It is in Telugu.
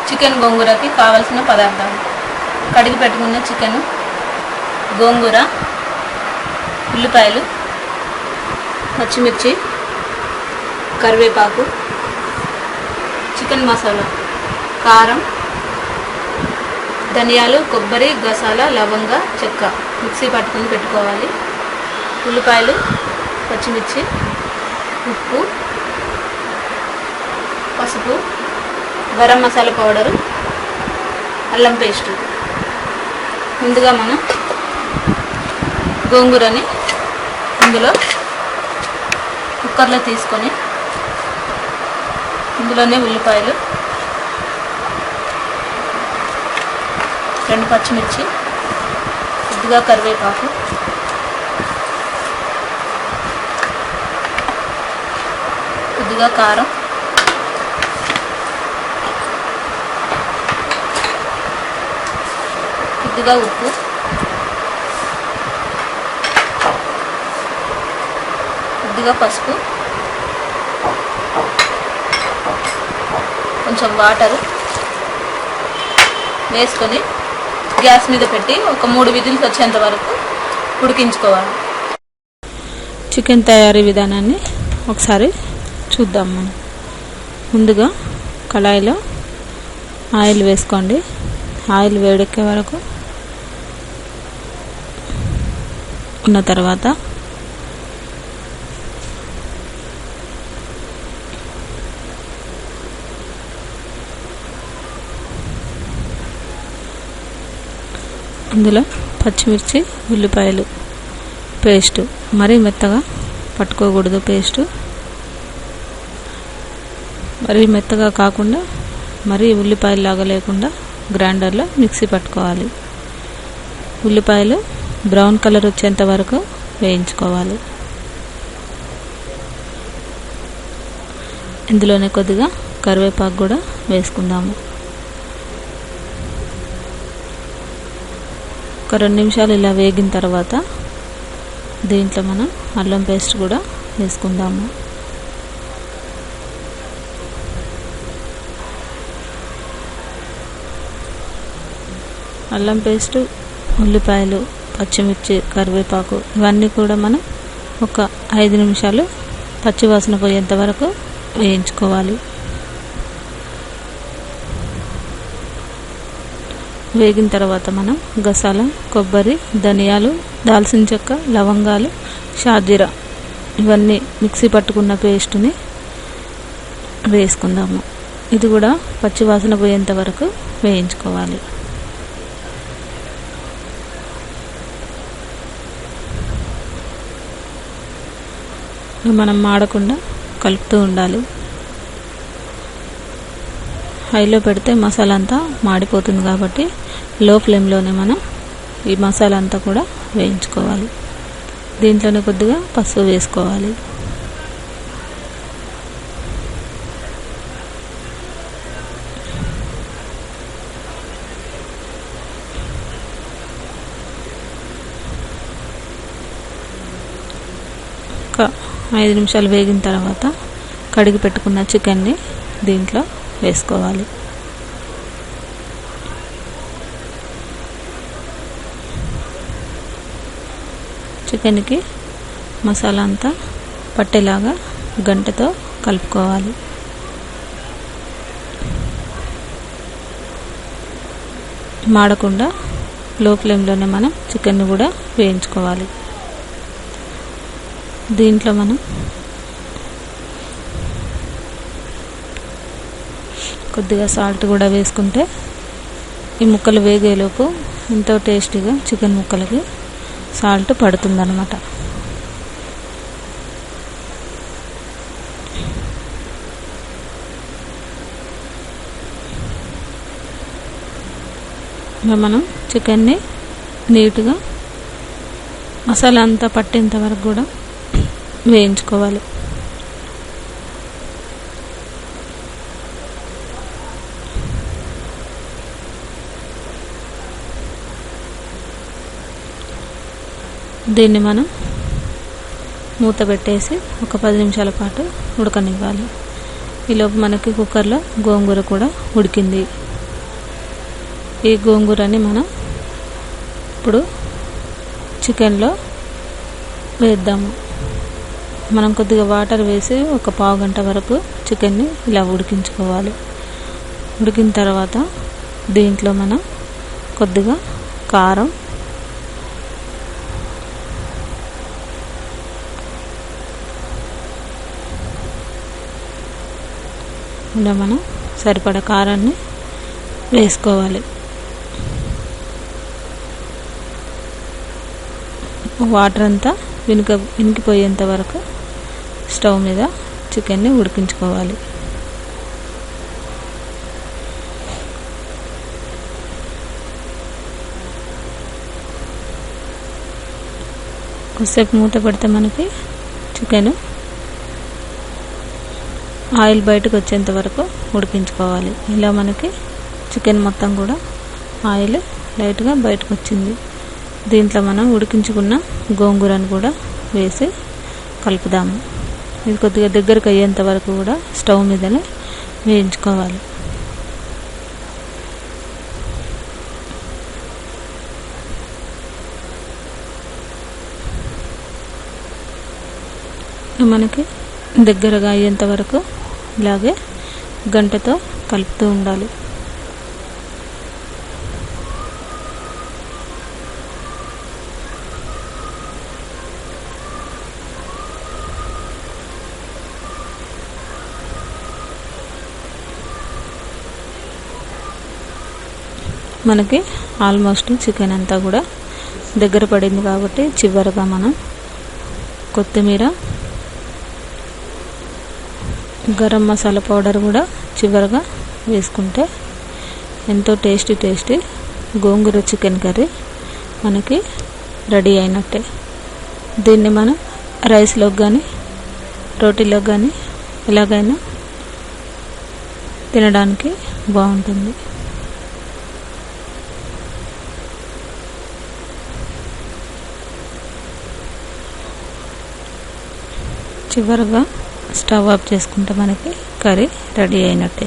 చికెన్ గోంగూరకి కావాల్సిన పదార్థాలు: కడిగి పెట్టుకున్న చికెను, గోంగూర, ఉల్లిపాయలు, పచ్చిమిర్చి, కరివేపాకు, చికెన్ మసాలా, కారం, ధనియాలు, కొబ్బరి, గసాల, లవంగ, చెక్క మిక్సీ పట్టుకుని పెట్టుకోవాలి. ఉల్లిపాయలు, పచ్చిమిర్చి, ఉప్పు, పసుపు, గరం మసాలా పౌడరు, అల్లం పేస్టు. ముందుగా మనం గోంగూరని ఇందులో కుక్కర్లో తీసుకొని ఇందులోనే ఉల్లిపాయలు, 2 పచ్చిమిర్చి, కొద్దిగా కరివేపాకు, కొద్దిగా కారం, కొద్దిగా ఉప్పు, కొద్దిగా పసుపు, కొంచెం వాటరు వేసుకొని గ్యాస్ మీద పెట్టి ఒక 3 విజిల్స్ వచ్చేంత వరకు ఉడికించుకోవాలి. చికెన్ తయారీ విధానాన్ని ఒకసారి చూద్దాం. మనం ముందుగా కళాయిలో ఆయిల్ వేసుకోండి. ఆయిల్ వేడెక్కే వరకు ఉన్న తర్వాత ఇందులో పచ్చిమిర్చి, ఉల్లిపాయలు పేస్టు, మరీ మెత్తగా పట్టుకోకూడదు. పేస్టు మరీ మెత్తగా కాకుండా మరీ ఉల్లిపాయలు లాగా లేకుండా గ్రైండర్లో మిక్సీ పట్టుకోవాలి. ఉల్లిపాయలు బ్రౌన్ కలర్ వచ్చేంత వరకు వేయించుకోవాలి. ఇందులోనే కొద్దిగా కరివేపాకు కూడా వేసుకుందాము. ఒక 2 నిమిషాలు ఇలా వేగిన తర్వాత దీంట్లో మనం అల్లం పేస్ట్ కూడా వేసుకుందాము. అల్లం పేస్టు, ఉల్లిపాయలు, పచ్చిమిర్చి, కరివేపాకు ఇవన్నీ కూడా మనం ఒక 5 నిమిషాలు పచ్చివాసన పోయేంత వరకు వేయించుకోవాలి. వేగిన తర్వాత మనం గసాల, కొబ్బరి, ధనియాలు, దాల్చిన చెక్క, లవంగాలు, షాజీరా ఇవన్నీ మిక్సీ పట్టుకున్న పేస్టుని వేసుకుందాము. ఇది కూడా పచ్చివాసన పోయేంత వరకు వేయించుకోవాలి. మనం మాడకుండా కలుపుతూ ఉండాలి. హైలో పెడితే మసాలా అంతా మాడిపోతుంది కాబట్టి లో ఫ్లేమ్లోనే మనం ఈ మసాలా అంతా కూడా వేయించుకోవాలి. దీంట్లోనే కొద్దిగా పసుపు వేసుకోవాలి. ఒక 5 నిమిషాలు వేగిన తర్వాత కడిగి పెట్టుకున్న చికెన్ని దీంట్లో వేసుకోవాలి. చికెన్కి మసాలా అంతా పట్టేలాగా గంటతో కలుపుకోవాలి. మాడకుండా లో ఫ్లేమ్లోనే మనం చికెన్ని కూడా వేయించుకోవాలి. దీంట్లో మనం కొద్దిగా సాల్ట్ కూడా వేసుకుంటే ఈ ముక్కలు వేగేలోపు ఎంతో టేస్టీగా చికెన్ ముక్కలకి సాల్ట్ పడుతుందన్నమాట. ఇంకా మనం చికెన్ని నీట్గా మసాలా అంతా పట్టేంత వరకు కూడా వేయించుకోవాలి. దీన్ని మనం మూత పెట్టేసి ఒక 10 నిమిషాల పాటు ఉడకనివ్వాలి. ఈలోపు మనకి కుక్కర్లో గోంగూర కూడా ఉడికింది. ఈ గోంగూరని మనం ఇప్పుడు చికెన్లో వేద్దాము. మనం కొద్దిగా వాటర్ వేసి ఒక పావు గంట వరకు చికెన్ని ఇలా ఉడికించుకోవాలి. ఉడికిన తర్వాత దీంట్లో మనం కొద్దిగా కారం, ఇలా మనం సరిపడా కారాన్ని వేసుకోవాలి. వాటర్ అంతా వినికిపోయేంత వరకు స్టవ్ మీద చికెన్ని ఉడికించుకోవాలి. కొద్దిసేపు మూత పెడితే మనకి చికెన్ ఆయిల్ బయటకు వచ్చేంత వరకు ఉడికించుకోవాలి. ఇలా మనకి చికెన్ మొత్తం కూడా ఆయిల్ లైట్గా బయటకు వచ్చింది. దీంట్లో మనం ఉడికించుకున్న గోంగూరను కూడా వేసి కలుపుదాము. ఇది కొద్దిగా దగ్గరకు అయ్యేంత వరకు కూడా స్టవ్ మీదనే వేయించుకోవాలి. మనకి దగ్గరగా అయ్యేంత వరకు ఇలాగే గంటతో కలుపుతూ ఉండాలి. మనకి ఆల్మోస్ట్ చికెన్ అంతా కూడా దగ్గర పడింది కాబట్టి చివరగా మనం కొత్తిమీర, గరం మసాలా పౌడర్ కూడా చివరగా వేసుకుంటే ఎంతో టేస్టీ గోంగూర చికెన్ కర్రీ మనకి రెడీ అయినట్టే. దీన్ని మనం రైస్లోకి కానీ రోటీలోకి కానీ ఎలాగైనా తినడానికి బాగుంటుంది. చివరగా స్టవ్ ఆఫ్ చేసుకుంటే మనకి కర్రీ రెడీ అయినట్టే.